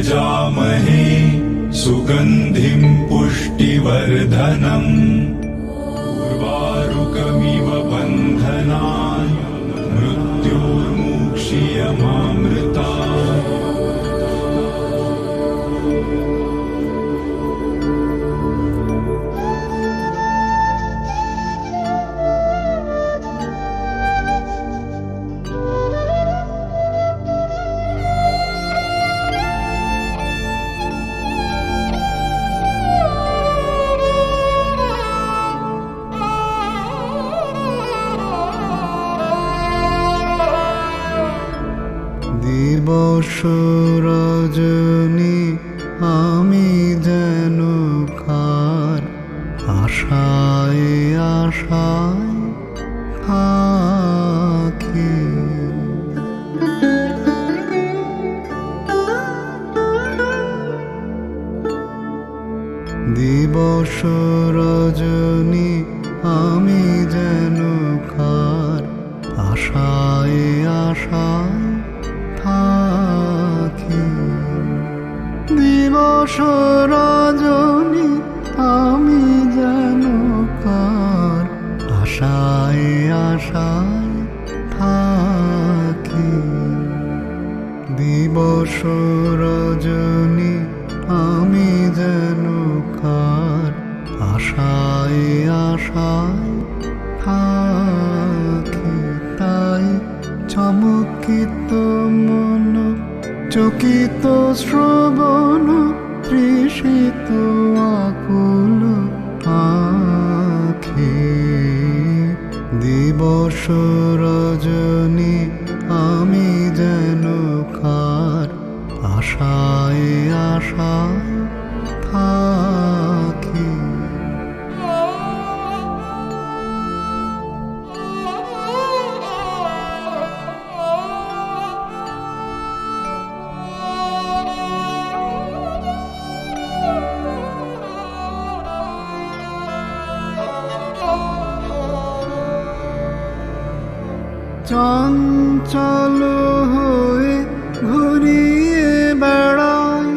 यजामहे सुगन्धिं पुष्टिवर्धनम् उर्वारुकमिव बन्धनाय मृत्योर्मुक्षीयमामृताय। দিবস রজনী আমি যেন কার আশায় আশায় থাকি। দিবস রজনী আমি যেন কার আশায় আশায় থাকি। দিবস রজনী আমি যেন কার আশায় আশায় থাকি। দিবস রজনী আমি যেন কার আশায় আশায় থাকি। তাই চমকিত মন চকিত শ্রবণ তৃষিত আকুল আঁখি। দিবস রজনী আমি যেন কার আশায় আশায় থাকি। চঞ্চল হয়ে ঘুরিয়ে বেড়াই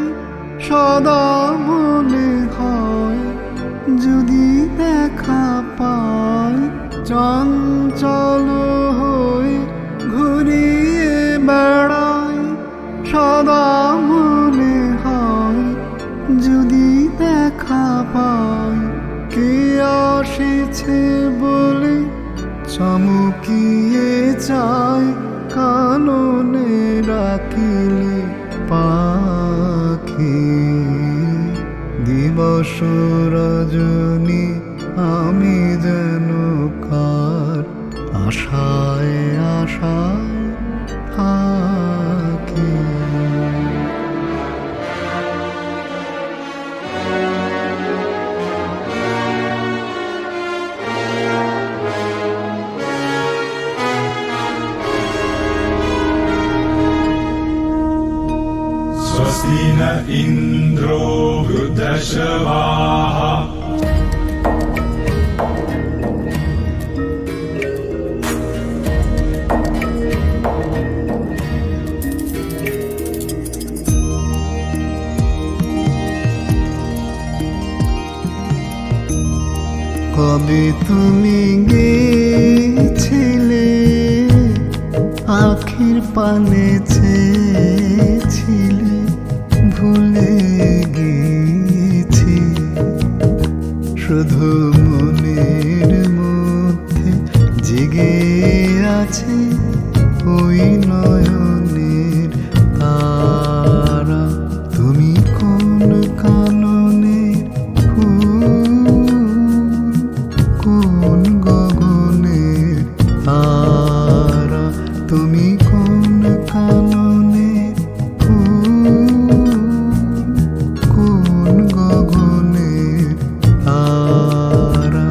সদা মনে হয় যদি দেখা পাই। চঞ্চল হয়ে ঘুরিয়ে বেড়াই সদা মনে হয় যদি দেখা পাই। কে আসিছে বলে চমকিয়ে চাই কাননে ডাকিলে পাখি। দিবস রজনী আমি যেন কার আশায় আশায় থাকি। स्वस्ति न इन्द्रो वृद्धश्रवाः কবে তুমি গেছিলে আখির পানে চেয়েছিলে ভুলে গেছি। শুধু মনের মধ্যে জেগে আছে ওই নয়নের তারা। তুমি কোন কাননের ফুল কোন গগনের তারা। তুমি কোন কাননের ফুল কোন গগনের তারা।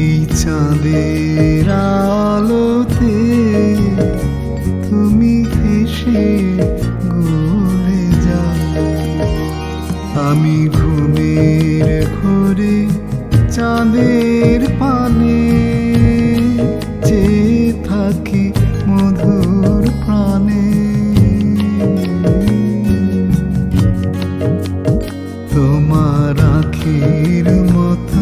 এই চাঁদের আলোতে তুমি হেসে গলে যাও। আমি ঘুমের ঘোরে চাঁদের পানে চেয়ে থাকি মধুর প্রাণে। তোমার আখির মতো